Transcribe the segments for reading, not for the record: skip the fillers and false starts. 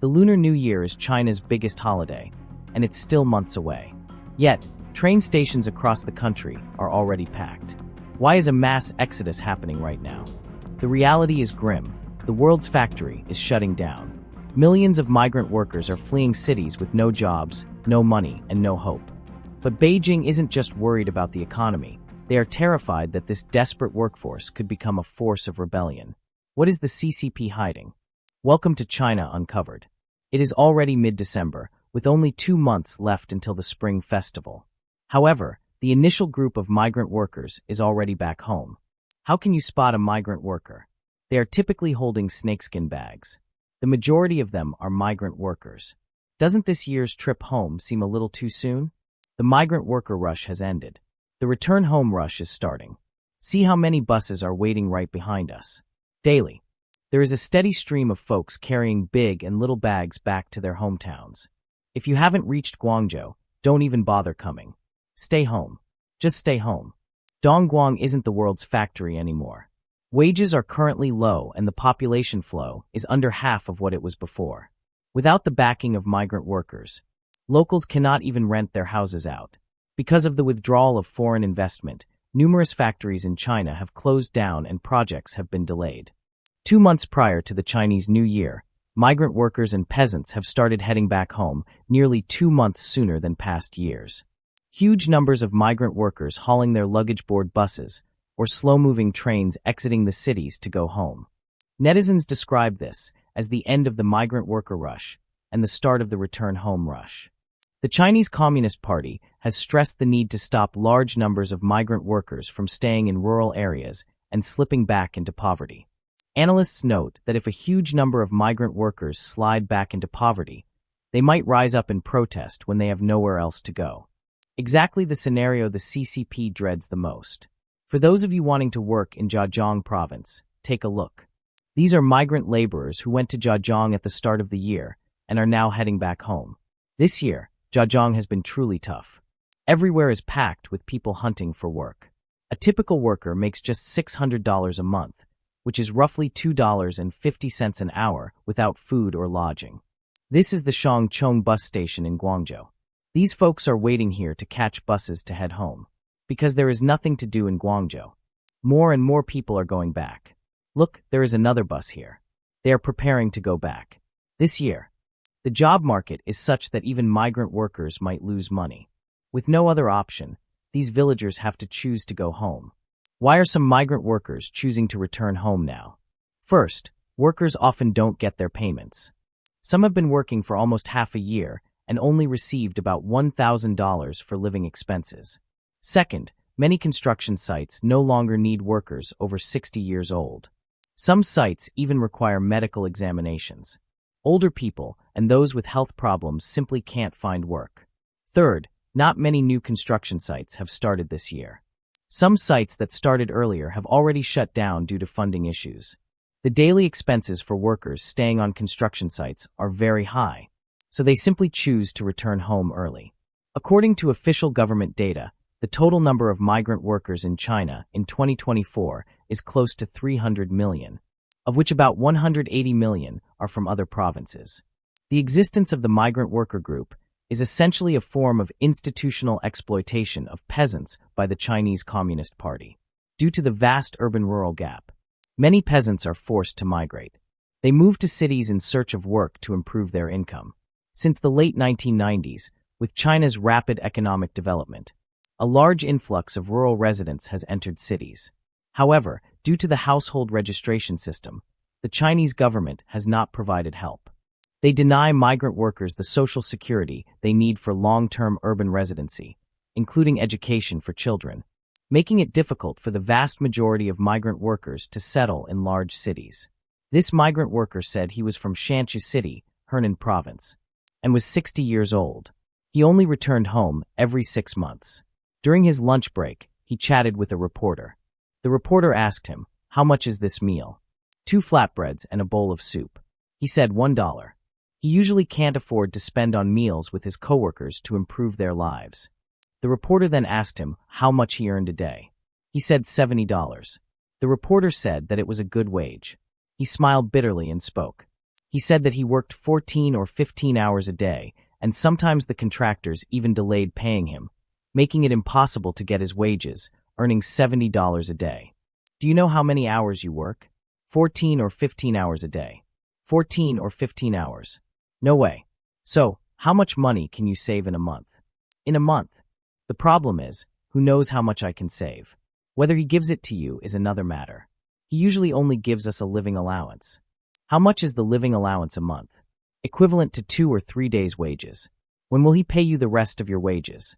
The Lunar New Year is China's biggest holiday, and it's still months away. Yet, train stations across the country are already packed. Why is a mass exodus happening right now? The reality is grim. The world's factory is shutting down. Millions of migrant workers are fleeing cities with no jobs, no money, and no hope. But Beijing isn't just worried about the economy. They are terrified that this desperate workforce could become a force of rebellion. What is the CCP hiding? Welcome to China Uncovered. It is already mid-December, with only 2 months left until the Spring Festival. However, the initial group of migrant workers is already back home. How can you spot a migrant worker? They are typically holding snakeskin bags. The majority of them are migrant workers. Doesn't this year's trip home seem a little too soon? The migrant worker rush has ended. The return home rush is starting. See how many buses are waiting right behind us. Daily, there is a steady stream of folks carrying big and little bags back to their hometowns. If you haven't reached Guangzhou, don't even bother coming. Stay home. Just stay home. Dongguan isn't the world's factory anymore. Wages are currently low and the population flow is under half of what it was before. Without the backing of migrant workers, locals cannot even rent their houses out. Because of the withdrawal of foreign investment, numerous factories in China have closed down and projects have been delayed. 2 months prior to the Chinese New Year, migrant workers and peasants have started heading back home nearly 2 months sooner than past years. Huge numbers of migrant workers hauling their luggage board buses or slow-moving trains exiting the cities to go home. Netizens describe this as the end of the migrant worker rush and the start of the return home rush. The Chinese Communist Party has stressed the need to stop large numbers of migrant workers from staying in rural areas and slipping back into poverty. Analysts note that if a huge number of migrant workers slide back into poverty, they might rise up in protest when they have nowhere else to go. Exactly the scenario the CCP dreads the most. For those of you wanting to work in Zhejiang province, take a look. These are migrant laborers who went to Zhejiang at the start of the year and are now heading back home. This year, Zhejiang has been truly tough. Everywhere is packed with people hunting for work. A typical worker makes just $600 a month, which is roughly $2.50 an hour without food or lodging. This is the Shangchong bus station in Guangzhou. These folks are waiting here to catch buses to head home, because there is nothing to do in Guangzhou. More and more people are going back. Look, there is another bus here. They are preparing to go back. This year, the job market is such that even migrant workers might lose money. With no other option, these villagers have to choose to go home. Why are some migrant workers choosing to return home now? First, workers often don't get their payments. Some have been working for almost half a year and only received about $1,000 for living expenses. Second, many construction sites no longer need workers over 60 years old. Some sites even require medical examinations. Older people and those with health problems simply can't find work. Third, not many new construction sites have started this year. Some sites that started earlier have already shut down due to funding issues. The daily expenses for workers staying on construction sites are very high, so they simply choose to return home early. According to official government data, the total number of migrant workers in China in 2024 is close to 300 million, of which about 180 million are from other provinces. The existence of the migrant worker group is essentially a form of institutional exploitation of peasants by the Chinese Communist Party. Due to the vast urban-rural gap, many peasants are forced to migrate. They move to cities in search of work to improve their income. Since the late 1990s, with China's rapid economic development, a large influx of rural residents has entered cities. However, due to the household registration system, the Chinese government has not provided help. They deny migrant workers the social security they need for long-term urban residency, including education for children, making it difficult for the vast majority of migrant workers to settle in large cities. This migrant worker said he was from Shanxi City, Henan Province, and was 60 years old. He only returned home every 6 months. During his lunch break, he chatted with a reporter. The reporter asked him, "How much is this meal?" "2 flatbreads and a bowl of soup." He said $1. He usually can't afford to spend on meals with his coworkers to improve their lives. The reporter then asked him how much he earned a day. He said $70. The reporter said that it was a good wage. He smiled bitterly and spoke. He said that he worked 14 or 15 hours a day, and sometimes the contractors even delayed paying him, making it impossible to get his wages, earning $70 a day. Do you know how many hours you work? 14 or 15 hours a day. 14 or 15 hours. No way. So, how much money can you save in a month? In a month. The problem is, who knows how much I can save? Whether he gives it to you is another matter. He usually only gives us a living allowance. How much is the living allowance a month? Equivalent to 2 or 3 days' wages. When will he pay you the rest of your wages?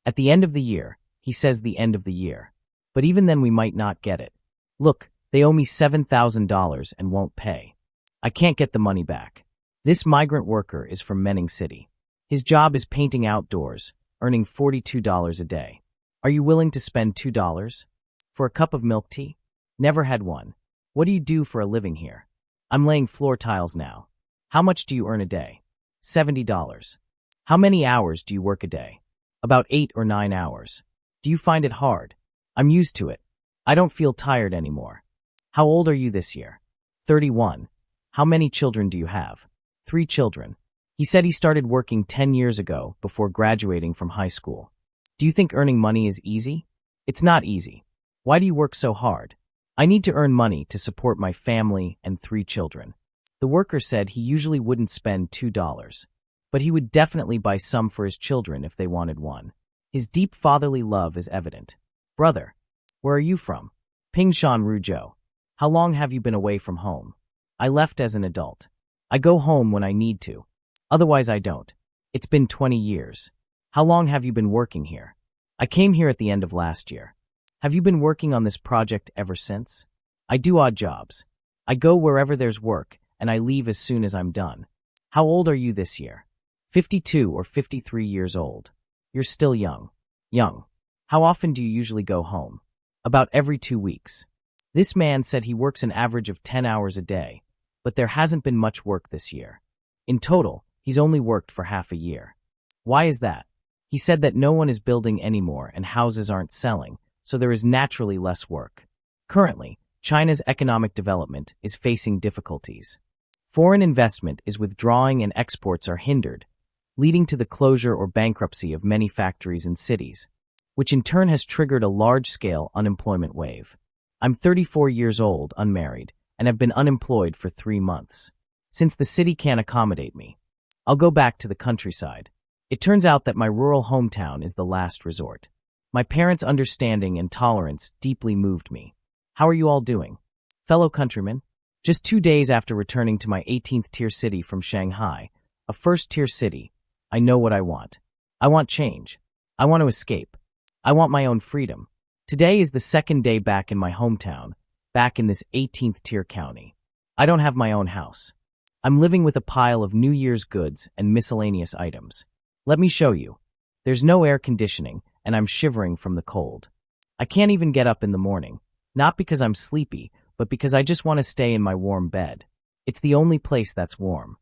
At the end of the year. He says the end of the year. But even then we might not get it. Look, they owe me $7,000 and won't pay. I can't get the money back. This migrant worker is from Menning City. His job is painting outdoors, earning $42 a day. Are you willing to spend $2? For a cup of milk tea? Never had one. What do you do for a living here? I'm laying floor tiles now. How much do you earn a day? $70. How many hours do you work a day? About 8 or 9 hours. Do you find it hard? I'm used to it. I don't feel tired anymore. How old are you this year? 31. How many children do you have? 3 children. He said he started working 10 years ago before graduating from high school. Do you think earning money is easy? It's not easy. Why do you work so hard? I need to earn money to support my family and 3 children. The worker said he usually wouldn't spend $2, but he would definitely buy some for his children if they wanted one. His deep fatherly love is evident. Brother, where are you from? Pingshan Ruzhou. How long have you been away from home? I left as an adult. I go home when I need to. Otherwise I don't. It's been 20 years. How long have you been working here? I came here at the end of last year. Have you been working on this project ever since? I do odd jobs. I go wherever there's work, and I leave as soon as I'm done. How old are you this year? 52 or 53 years old. You're still young. Young. How often do you usually go home? About every 2 weeks. This man said he works an average of 10 hours a day, but there hasn't been much work this year. In total, he's only worked for half a year. Why is that? He said that no one is building anymore and houses aren't selling, so there is naturally less work. Currently, China's economic development is facing difficulties. Foreign investment is withdrawing and exports are hindered, leading to the closure or bankruptcy of many factories and cities, which in turn has triggered a large-scale unemployment wave. I'm 34 years old, unmarried, and have been unemployed for 3 months. Since the city can't accommodate me, I'll go back to the countryside. It turns out that my rural hometown is the last resort. My parents' understanding and tolerance deeply moved me. How are you all doing? Fellow countrymen, just 2 days after returning to my 18th tier city from Shanghai, a first-tier city, I know what I want. I want change. I want to escape. I want my own freedom. Today is the second day back in my hometown, back in this 18th tier county. I don't have my own house. I'm living with a pile of New Year's goods and miscellaneous items. Let me show you. There's no air conditioning, and I'm shivering from the cold. I can't even get up in the morning, not because I'm sleepy, but because I just want to stay in my warm bed. It's the only place that's warm.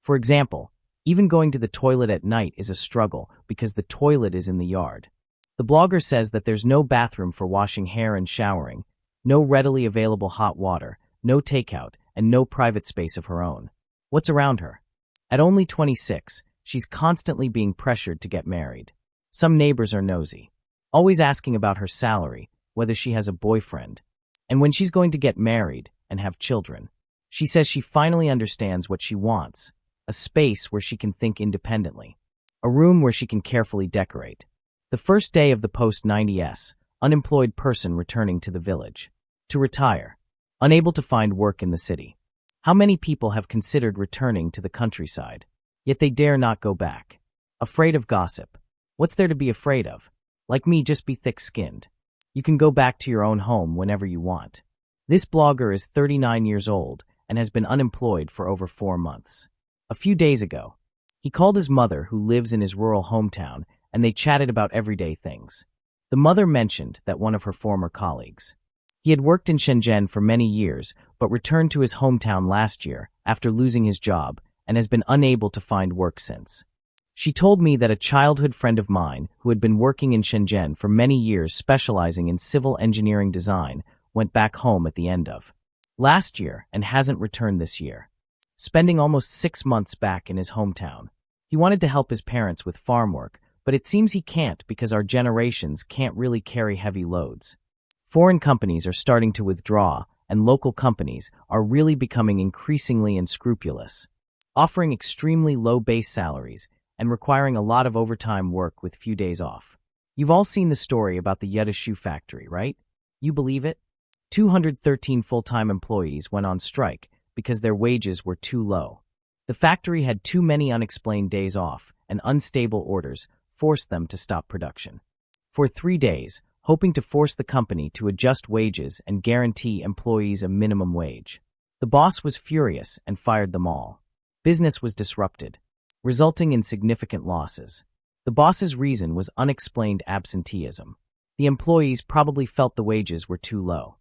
For example, even going to the toilet at night is a struggle because the toilet is in the yard. The blogger says that there's no bathroom for washing hair and showering, no readily available hot water, no takeout, and no private space of her own. What's around her? At only 26, she's constantly being pressured to get married. Some neighbors are nosy, always asking about her salary, whether she has a boyfriend, and when she's going to get married and have children. She says she finally understands what she wants, a space where she can think independently, a room where she can carefully decorate. The first day of the post-90s, unemployed person returning to the village. To retire. Unable to find work in the city. How many people have considered returning to the countryside? Yet they dare not go back. Afraid of gossip. What's there to be afraid of? Like me, just be thick-skinned. You can go back to your own home whenever you want. This blogger is 39 years old and has been unemployed for over 4 months. A few days ago, he called his mother, who lives in his rural hometown, and they chatted about everyday things. The mother mentioned that one of her former colleagues. He had worked in Shenzhen for many years, but returned to his hometown last year after losing his job and has been unable to find work since. She told me that a childhood friend of mine who had been working in Shenzhen for many years specializing in civil engineering design went back home at the end of last year and hasn't returned this year. spending almost 6 months back in his hometown. He wanted to help his parents with farm work, but it seems he can't because our generations can't really carry heavy loads. Foreign companies are starting to withdraw, and local companies are really becoming increasingly unscrupulous, offering extremely low base salaries and requiring a lot of overtime work with few days off. You've all seen the story about the Yetta shoe factory, right? You believe it? 213 full-time employees went on strike because their wages were too low. The factory had too many unexplained days off, and unstable orders forced them to stop production. For 3 days, hoping to force the company to adjust wages and guarantee employees a minimum wage. The boss was furious and fired them all. Business was disrupted, resulting in significant losses. The boss's reason was unexplained absenteeism. The employees probably felt the wages were too low,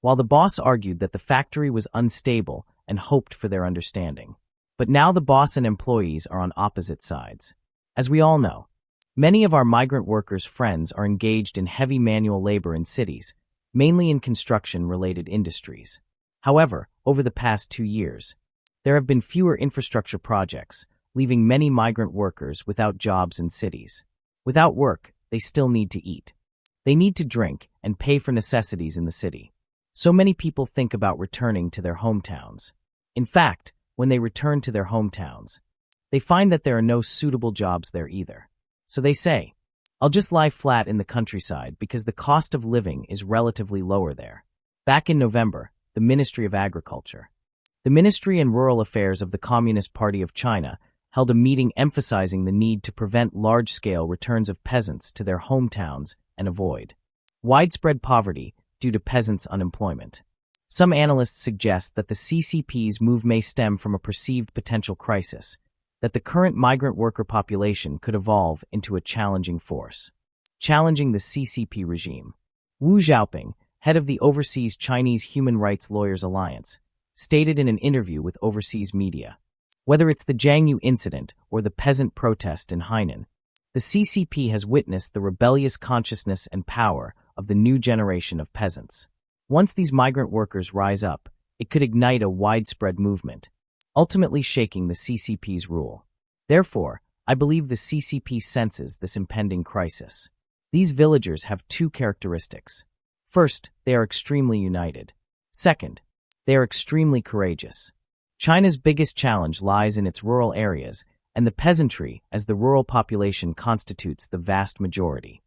while the boss argued that the factory was unstable and hoped for their understanding. But now the boss and employees are on opposite sides. As we all know, many of our migrant workers' friends are engaged in heavy manual labor in cities, mainly in construction-related industries. However, over the past 2 years, there have been fewer infrastructure projects, leaving many migrant workers without jobs in cities. Without work, they still need to eat. They need to drink and pay for necessities in the city. So many people think about returning to their hometowns. In fact, when they return to their hometowns, they find that there are no suitable jobs there either. So they say, "I'll just lie flat in the countryside because the cost of living is relatively lower there." Back in November, the Ministry of Agriculture, the Ministry and Rural Affairs of the Communist Party of China held a meeting emphasizing the need to prevent large-scale returns of peasants to their hometowns and avoid widespread poverty due to peasants' unemployment. Some analysts suggest that the CCP's move may stem from a perceived potential crisis, that the current migrant worker population could evolve into a challenging force, challenging the CCP regime. Wu Xiaoping, head of the Overseas Chinese Human Rights Lawyers Alliance, stated in an interview with overseas media, "Whether it's the Jiangyu incident or the peasant protest in Hainan, the CCP has witnessed the rebellious consciousness and power of the new generation of peasants. Once these migrant workers rise up, it could ignite a widespread movement, ultimately shaking the CCP's rule. Therefore, I believe the CCP senses this impending crisis. These villagers have 2 characteristics. First, they are extremely united. Second, they are extremely courageous. China's biggest challenge lies in its rural areas, and the peasantry, as the rural population constitutes the vast majority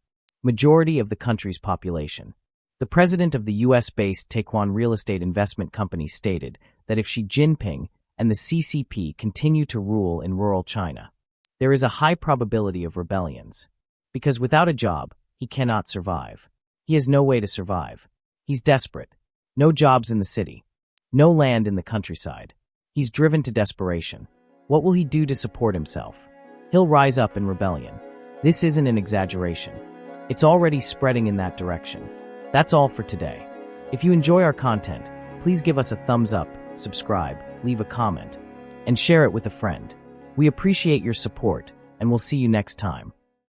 of the country's population. The president of the US-based Taekwon real estate investment company stated that if Xi Jinping and the CCP continue to rule in rural China, there is a high probability of rebellions. Because without a job, he cannot survive. He has no way to survive. He's desperate. No jobs in the city. No land in the countryside. He's driven to desperation. What will he do to support himself? He'll rise up in rebellion. This isn't an exaggeration. It's already spreading in that direction. That's all for today. If you enjoy our content, please give us a thumbs up, subscribe, leave a comment, and share it with a friend. We appreciate your support, and we'll see you next time.